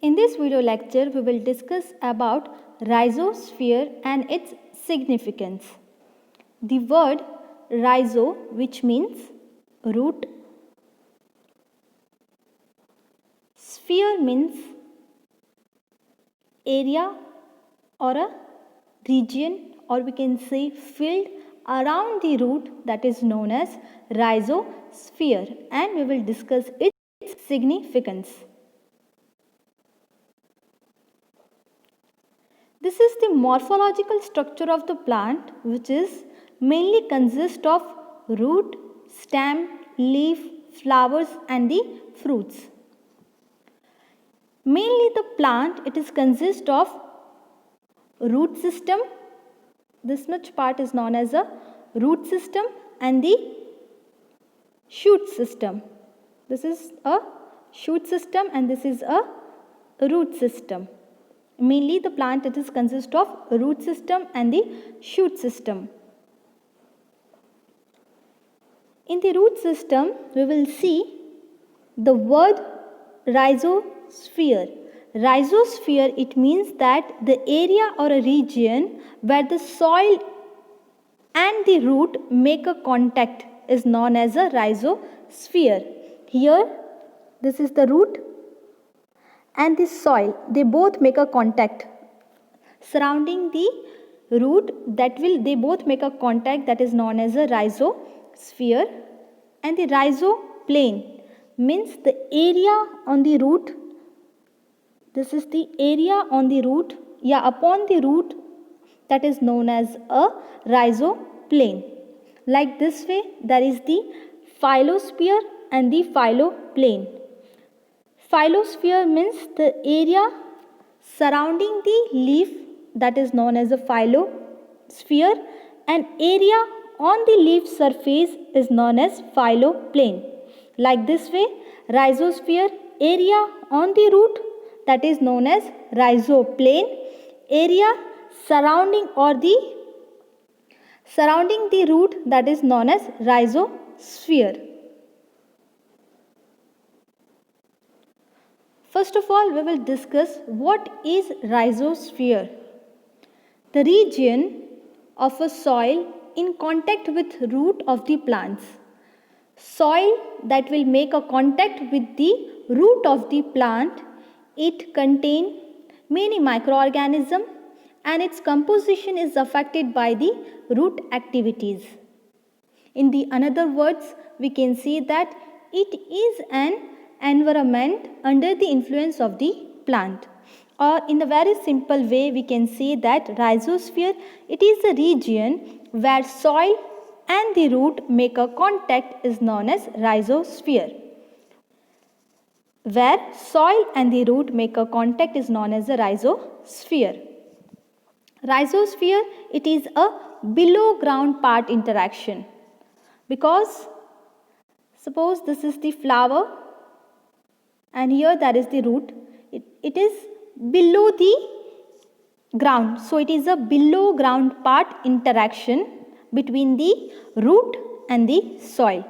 In this video lecture, we will discuss about rhizosphere and its significance. The word rhizo, which means root, sphere means area or a region, or we can say field around the root, that is known as rhizosphere, and we will discuss its significance. This is the morphological structure of the plant, which is mainly consist of root, stem, leaf, flowers and the fruits. Mainly the plant, it is consist of root system. This much part is known as a root system and the shoot system. This is a shoot system and this is a root system. Mainly the plant, it is consist of root system and the shoot system. In the root system, we will see the word rhizosphere. Rhizosphere, it means that the area or a region where the soil and the root make a contact is known as a rhizosphere. Here, this is the root and the soil, they both make a contact surrounding the root, they both make a contact, that is known as a rhizosphere. And the rhizoplane means the area on the root. This is the area on the root, upon the root, that is known as a rhizoplane. Like this way, there is the phyllosphere and the phylloplane. Phyllosphere means the area surrounding the leaf, that is known as a phyllosphere, and area on the leaf surface is known as phylloplane. Like this way, rhizosphere, area on the root, that is known as rhizoplane, area surrounding the root, that is known as rhizosphere. First of all, we will discuss what is rhizosphere. The region of a soil in contact with root of the plants. Soil that will make a contact with the root of the plant, it contains many microorganisms and its composition is affected by the root activities. In the another words, we can say that it is an environment under the influence of the plant. Or in a very simple way, we can say that rhizosphere, it is a region where soil and the root make a contact is known as rhizosphere. Where soil and the root make a contact is known as a rhizosphere. Rhizosphere, it is a below ground part interaction, because suppose this is the flower and here there is the root. It is below the ground. So it is a below ground part interaction between the root and the soil.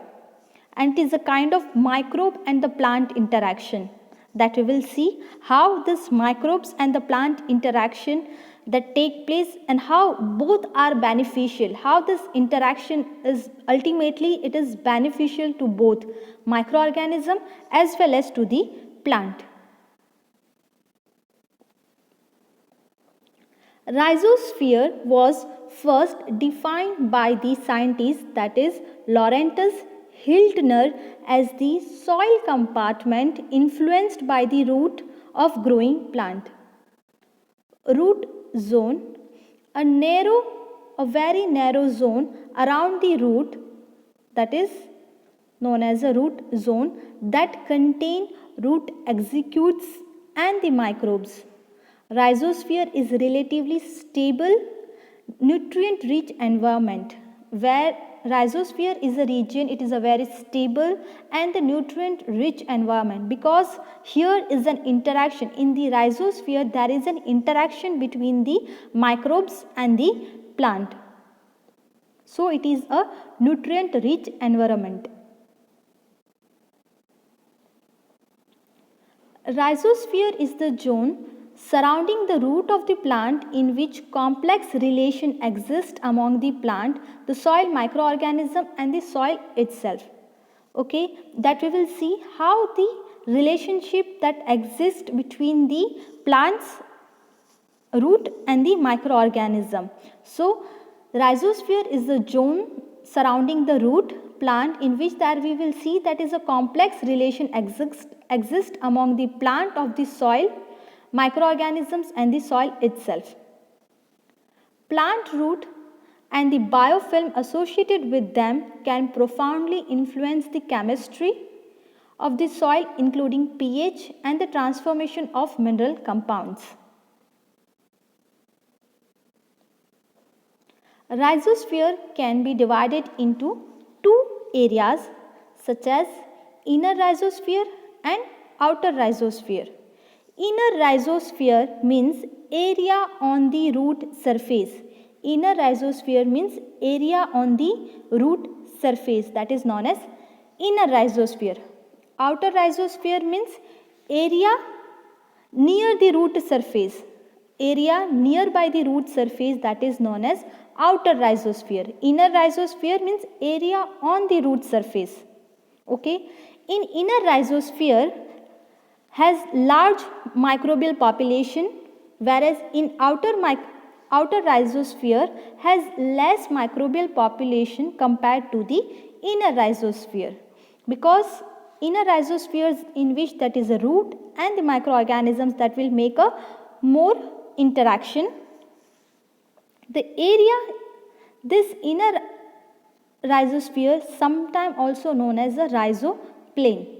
And it is a kind of microbe and the plant interaction that we will see how this microbes and the plant interaction that take place and how both are beneficial, how this interaction is ultimately it is beneficial to both microorganism as well as to the plant. Rhizosphere was first defined by the scientist, that is Laurentus Hiltner, as the soil compartment influenced by the root of growing plant. Root zone, a very narrow zone around the root, that is known as a root zone, that contain root exudates and the microbes. Rhizosphere is relatively stable, nutrient rich environment, where rhizosphere is a region, it is a very stable and the nutrient rich environment, because here is an interaction in the rhizosphere, there is an interaction between the microbes and the plant. So it is a nutrient rich environment. Rhizosphere is the zone surrounding the root of the plant in which complex relation exists among the plant, the soil microorganism and the soil itself. Okay, that we will see how the relationship that exists between the plant's root and the microorganism. So, rhizosphere is the zone surrounding the root plant in which there we will see that is a complex relation exist among the plant of the soil, microorganisms and the soil itself. Plant root and the biofilm associated with them can profoundly influence the chemistry of the soil, including pH and the transformation of mineral compounds. Rhizosphere can be divided into two areas such as inner rhizosphere and outer rhizosphere. Inner rhizosphere means area on the root surface. Inner rhizosphere means area on the root surface, that is known as inner rhizosphere. Outer rhizosphere means area near the root surface. Area nearby the root surface, that is known as outer rhizosphere. Inner rhizosphere means area on the root surface. Okay. In inner rhizosphere has large microbial population, whereas in outer rhizosphere has less microbial population compared to the inner rhizosphere, because inner rhizospheres in which that is a root and the microorganisms that will make a more interaction. The area, this inner rhizosphere, sometimes also known as the rhizoplane.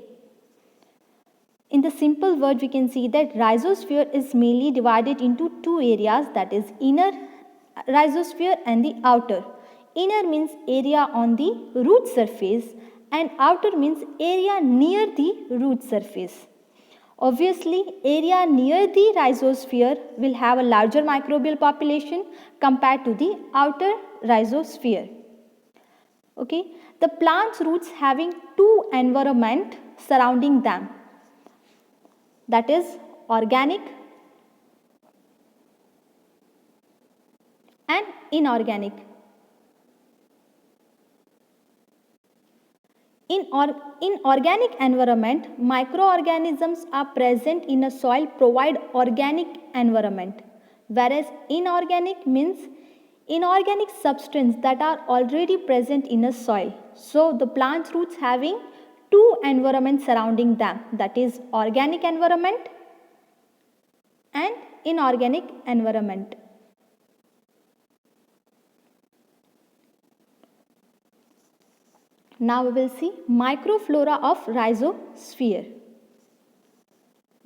In the simple word, we can see that rhizosphere is mainly divided into two areas, that is inner rhizosphere and the outer. Inner means area on the root surface and outer means area near the root surface. Obviously, area near the rhizosphere will have a larger microbial population compared to the outer rhizosphere. Okay, the plant's roots having two environment surrounding them, that is organic and inorganic. In organic environment, microorganisms are present in a soil provide organic environment, whereas inorganic means inorganic substance that are already present in a soil. So, the plant's roots having two environments surrounding them, that is organic environment and inorganic environment. Now we will see microflora of rhizosphere.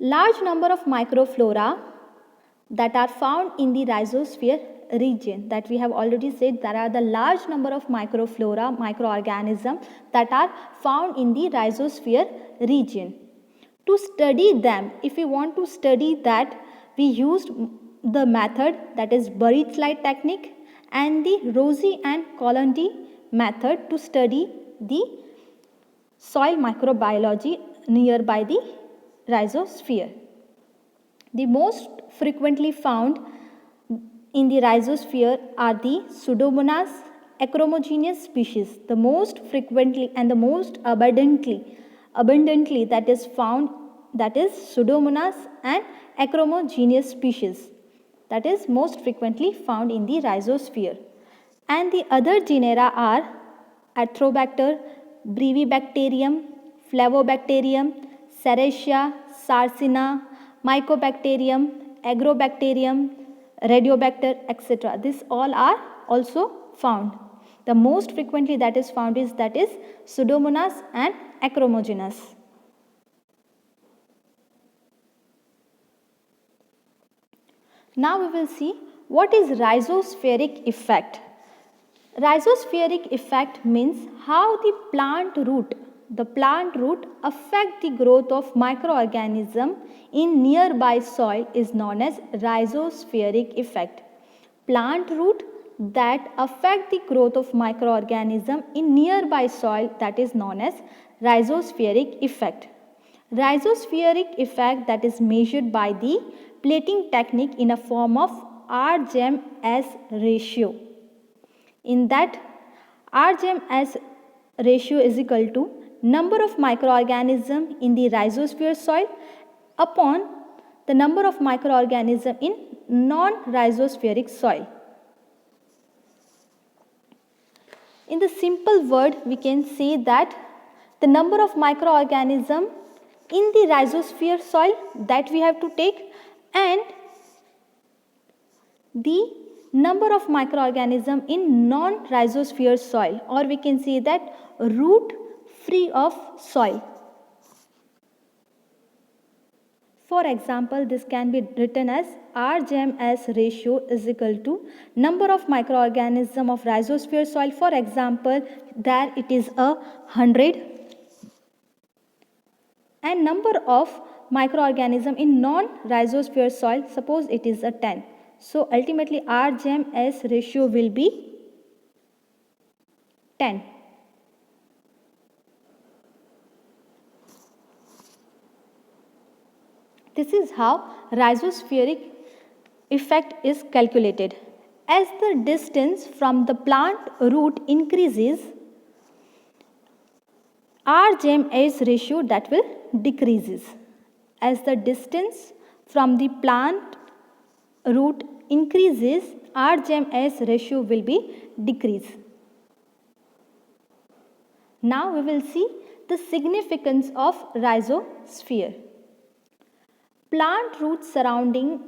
Large number of microflora that are found in the rhizosphere region, that we have already said there are the large number of microflora, microorganisms that are found in the rhizosphere region. To study them, if we want to study that, we used the method that is buried slide technique and the Rossi and Colandi method to study the soil microbiology nearby the rhizosphere. The most frequently found in the rhizosphere are the Pseudomonas acromogeneous species. The most frequently and the most abundantly that is found, that is Pseudomonas and acromogeneous species, that is most frequently found in the rhizosphere. And the other genera are Atrobacter, Brevibacterium, Flavobacterium, Serratia, Sarcina, Mycobacterium, Agrobacterium, Radiobacter, etc. These all are also found. The most frequently that is found is Pseudomonas and acromogeneous. Now we will see what is rhizospheric effect. Rhizospheric effect means how the plant root affect the growth of microorganism in nearby soil is known as rhizospheric effect. Plant root that affect the growth of microorganism in nearby soil, that is known as rhizospheric effect. Rhizospheric effect that is measured by the plating technique in a form of R-GEM-S ratio. In that, R-GEM-S ratio is equal to number of microorganisms in the rhizosphere soil upon the number of microorganisms in non-rhizospheric soil. In the simple word, we can say that the number of microorganisms in the rhizosphere soil that we have to take, and the number of microorganisms in non-rhizosphere soil, or we can say that root free of soil. For example, this can be written as R-GEM-S ratio is equal to number of microorganisms of rhizosphere soil. For example, there it is 100, and number of microorganisms in non-rhizosphere soil, suppose it is 10. So ultimately R-GEM-S ratio will be 10. This is how rhizospheric effect is calculated. As the distance from the plant root increases, R-GEM-S ratio that will decreases. As the distance from the plant root increases, R-GEM-S ratio will be decrease. Now we will see the significance of rhizosphere. Plant roots surrounding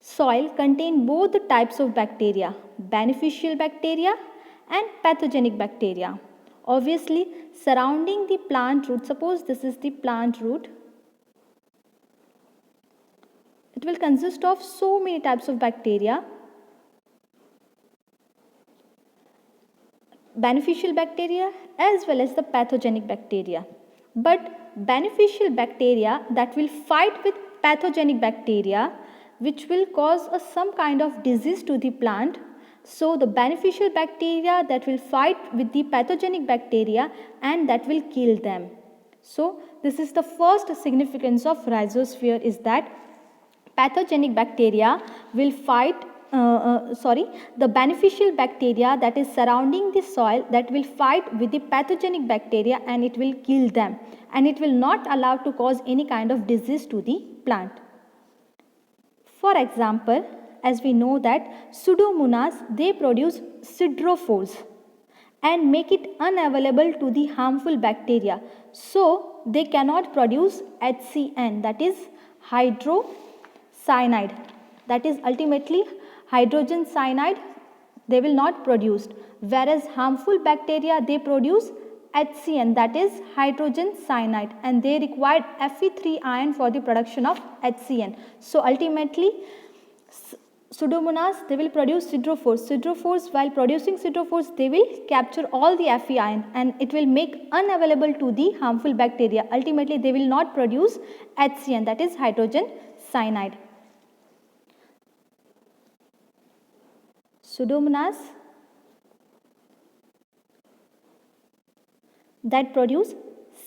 soil contain both types of bacteria, beneficial bacteria and pathogenic bacteria. Obviously, surrounding the plant root, suppose this is the plant root, it will consist of so many types of bacteria, beneficial bacteria as well as the pathogenic bacteria. But beneficial bacteria that will fight with pathogenic bacteria, which will cause some kind of disease to the plant. So the beneficial bacteria that will fight with the pathogenic bacteria and that will kill them. So this is the first significance of rhizosphere, is that pathogenic bacteria will fight the beneficial bacteria that is surrounding the soil that will fight with the pathogenic bacteria and it will kill them, and it will not allow to cause any kind of disease to the plant. For example, as we know that Pseudomonas, they produce siderophores and make it unavailable to the harmful bacteria. So they cannot produce HCN, that is hydrocyanide, that is ultimately hydrogen cyanide they will not produce, whereas harmful bacteria they produce HCN, that is hydrogen cyanide, and they require Fe3 ion for the production of HCN. So ultimately Pseudomonas, they will produce siderophores. Siderophores, while producing siderophores, they will capture all the Fe ion and it will make unavailable to the harmful bacteria. Ultimately they will not produce HCN, that is hydrogen cyanide. Pseudomonas that produce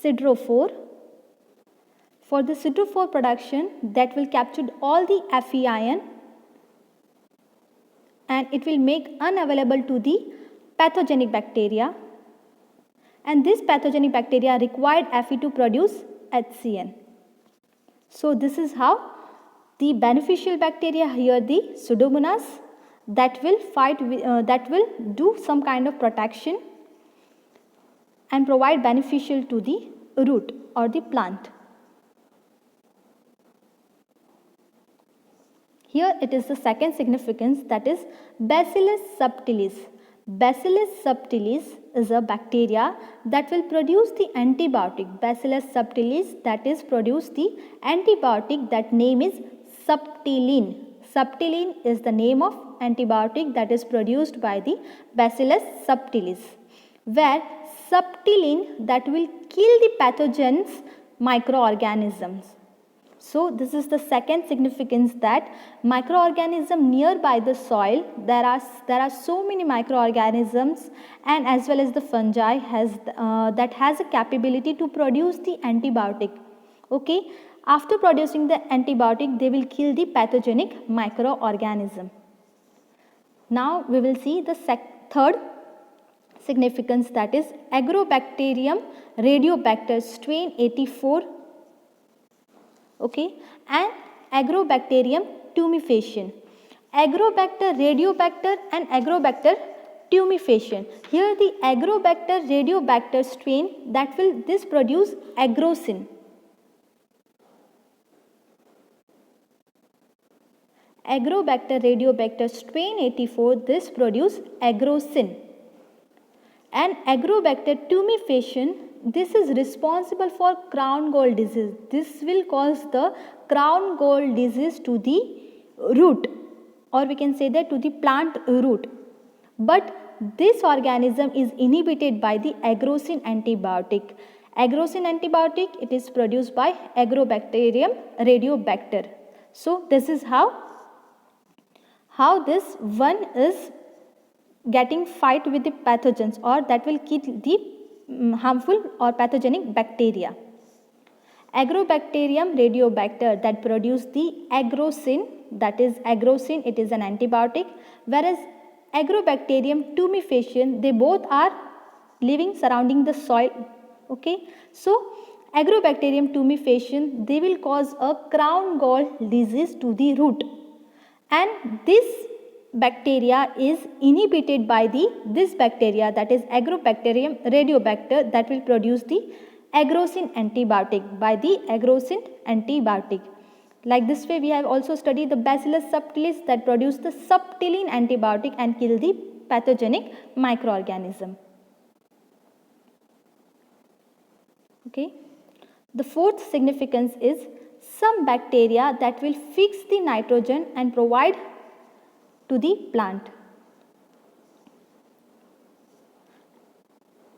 siderophore. For the siderophore production, that will capture all the Fe ion and it will make unavailable to the pathogenic bacteria, and this pathogenic bacteria required Fe to produce HCN. So this is how the beneficial bacteria, here the Pseudomonas, that will fight that will do some kind of protection and provide beneficial to the root or the plant. Here it is the second significance, that is Bacillus subtilis. Bacillus subtilis is a bacteria that will produce the antibiotic. Bacillus subtilis that is produce the antibiotic, that name is subtilin. Subtilin is the name of antibiotic that is produced by the Bacillus subtilis, where subtilin that will kill the pathogens microorganisms. So this is the second significance, that microorganism nearby the soil, there are so many microorganisms and as well as the fungi that has a capability to produce the antibiotic. Okay, after producing the antibiotic, they will kill the pathogenic microorganism. Now we will see the third significance, that is Agrobacterium radiobacter strain 84, okay, and Agrobacterium tumefaciens. Agrobacter radiobacter and Agrobacter tumefaciens. Here the Agrobacter radiobacter strain, that will this produce agrocin. Agrobacter radiobacter strain 84, this produce agrocin. And Agrobacter tumefaciens, this is responsible for crown gall disease. This will cause the crown gall disease to the root, or we can say that to the plant root. But this organism is inhibited by the agrocin antibiotic. Agrocin antibiotic, it is produced by Agrobacterium radiobacter. So this is how this one is getting fight with the pathogens, or that will kill the harmful or pathogenic bacteria. Agrobacterium radiobacter, that produce the agrocin, that is agrocin, it is an antibiotic, whereas Agrobacterium tumefaciens, they both are living surrounding the soil. Okay, so Agrobacterium tumefaciens, they will cause a crown gall disease to the root, and this bacteria is inhibited by this bacteria, that is Agrobacterium radiobacter, that will produce the agrocin antibiotic by the agrocin antibiotic. Like this way we have also studied the Bacillus subtilis, that produce the subtilin antibiotic and kill the pathogenic microorganism. Okay. The fourth significance is some bacteria that will fix the nitrogen and provide to the plant.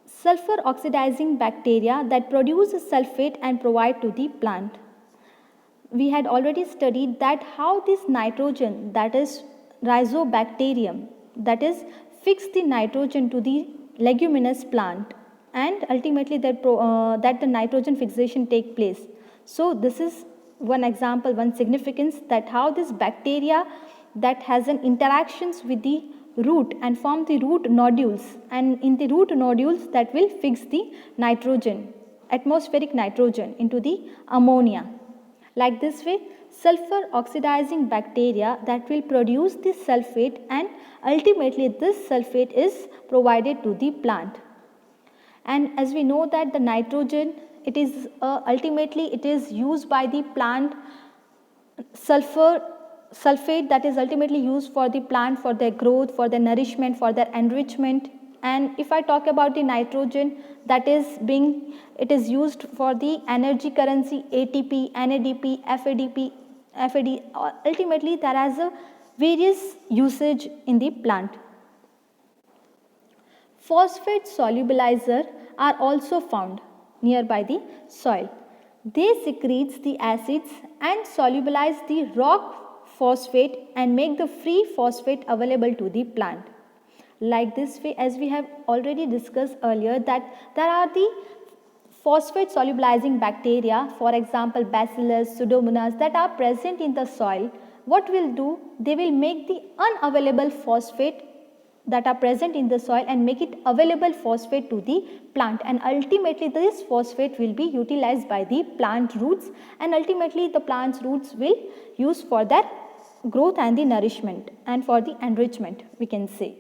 Sulfur oxidizing bacteria that produce sulfate and provide to the plant. We had already studied that how this nitrogen, that is Rhizobacterium, that is fix the nitrogen to the leguminous plant, and ultimately that the nitrogen fixation take place. So this is one example, one significance, that how this bacteria that has an interactions with the root and form the root nodules, and in the root nodules that will fix the nitrogen, atmospheric nitrogen, into the ammonia. Like this way, sulfur oxidizing bacteria that will produce the sulfate, and ultimately this sulfate is provided to the plant. And as we know that the nitrogen, it is ultimately it is used by the plant, sulfate that is ultimately used for the plant, for their growth, for their nourishment, for their enrichment. And if I talk about the nitrogen, that is it is used for the energy currency, ATP, NADP, FAD. Ultimately there has a various usage in the plant. Phosphate solubilizer are also found nearby the soil. They secrete the acids and solubilize the rock phosphate and make the free phosphate available to the plant. Like this way, as we have already discussed earlier, that there are the phosphate solubilizing bacteria, for example Bacillus, Pseudomonas, that are present in the soil. What will do? They will make the unavailable phosphate that are present in the soil and make it available phosphate to the plant, and ultimately this phosphate will be utilized by the plant roots, and ultimately the plant's roots will use for their growth and the nourishment and for the enrichment, we can say.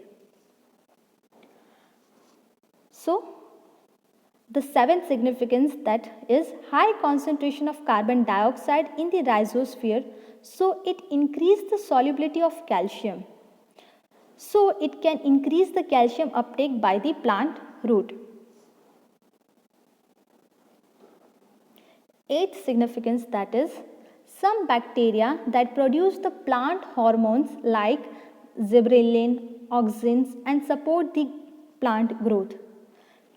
So the seventh significance, that is high concentration of carbon dioxide in the rhizosphere, so it increases the solubility of calcium. So it can increase the calcium uptake by the plant root. Eighth significance, that is some bacteria that produce the plant hormones like gibberellin, auxins, and support the plant growth.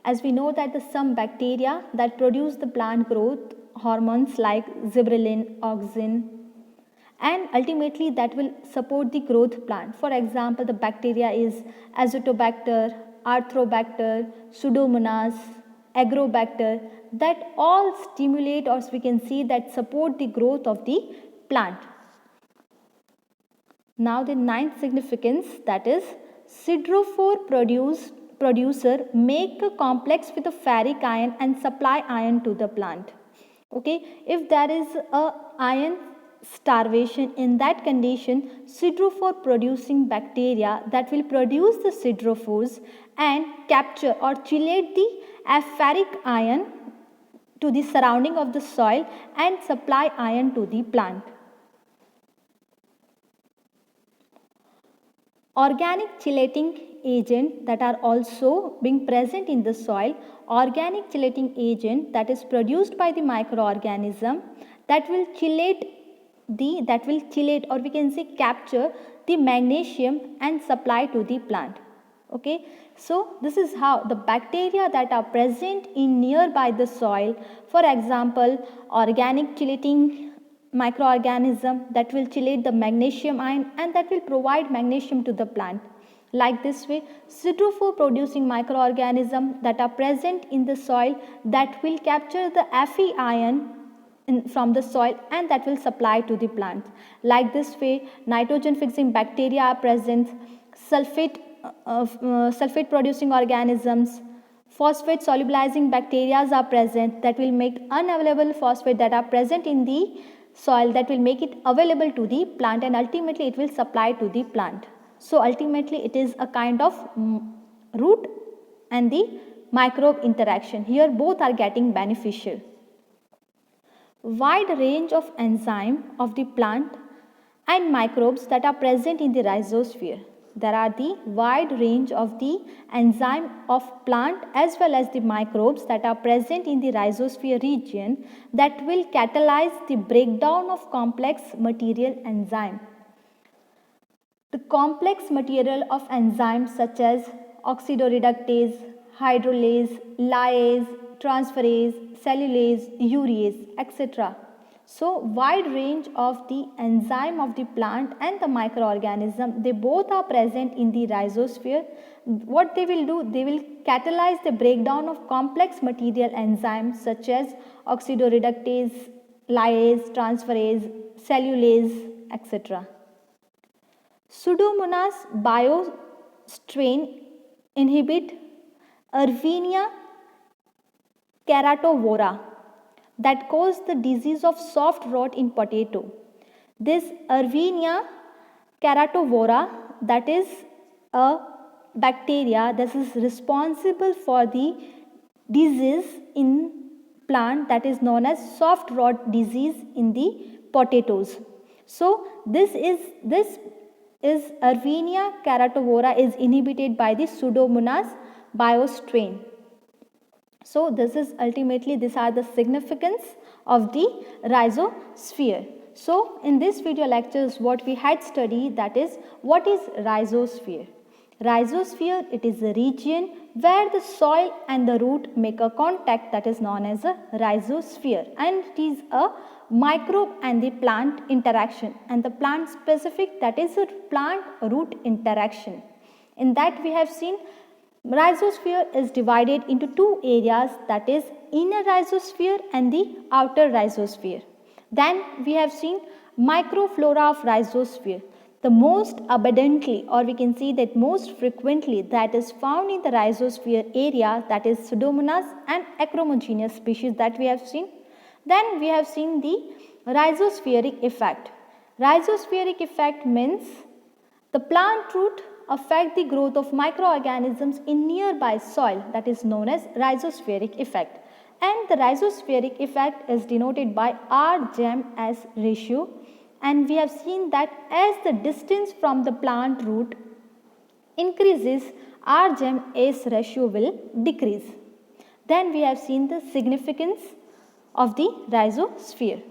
As we know that some bacteria that produce the plant growth hormones like gibberellin, auxin, and ultimately that will support the growth plant. For example, the bacteria is Azotobacter, Arthrobacter, Pseudomonas, agrobacter, that all stimulate, or we can see that support the growth of the plant. Now the ninth significance, that is siderophore producer make a complex with a ferric ion and supply iron to the plant. Okay, if there is a iron starvation, in that condition siderophore producing bacteria that will produce the siderophores and capture or chelate the ferric ion to the surrounding of the soil and supply iron to the plant. Organic chelating agent that are also being present in the soil. Organic chelating agent that is produced by the microorganism that will chelate or we can say capture the magnesium and supply to the plant. Okay, so this is how the bacteria that are present in nearby the soil, for example organic chelating microorganism that will chelate the magnesium ion and that will provide magnesium to the plant. Like this way, siderophore producing microorganism that are present in the soil that will capture the Fe ion from the soil and that will supply to the plant. Like this way, nitrogen fixing bacteria are present, sulfate producing organisms, phosphate solubilizing bacteria are present that will make unavailable phosphate that are present in the soil, that will make it available to the plant, and ultimately it will supply to the plant. So ultimately it is a kind of root and the microbe interaction. Here both are getting beneficial. Wide range of enzyme of the plant and microbes that are present in the rhizosphere. There are the wide range of the enzyme of plant as well as the microbes that are present in the rhizosphere region that will catalyze the breakdown of complex material enzyme. The complex material of enzymes such as oxidoreductase, hydrolase, lyase, transferase, cellulase, urease, etc. So wide range of the enzyme of the plant and the microorganism, they both are present in the rhizosphere. What they will do, they will catalyze the breakdown of complex material enzymes such as oxidoreductase, lyase, transferase, cellulase, etc. Pseudomonas biostrain inhibit Erwinia keratovora that cause the disease of soft rot in potato. This Erwinia keratovora, that is a bacteria that is responsible for the disease in plant that is known as soft rot disease in the potatoes. So this is Erwinia keratovora is inhibited by the Pseudomonas biostrain. So this is ultimately, these are the significance of the rhizosphere. So in this video lectures what we had studied, that is what is rhizosphere. Rhizosphere, it is a region where the soil and the root make a contact, that is known as a rhizosphere, and it is a microbe and the plant interaction, and the plant specific, that is a plant root interaction. In that we have seen rhizosphere is divided into two areas, that is inner rhizosphere and the outer rhizosphere. Then we have seen microflora of rhizosphere. The most abundantly, or we can see that most frequently, that is found in the rhizosphere area, that is Pseudomonas and Acromogenous species that we have seen. Then we have seen the rhizospheric effect. Rhizospheric effect means the plant root affect the growth of microorganisms in nearby soil, that is known as rhizospheric effect. And the rhizospheric effect is denoted by R/Gem/S ratio, and we have seen that as the distance from the plant root increases, R/Gem/S ratio will decrease. Then we have seen the significance of the rhizosphere.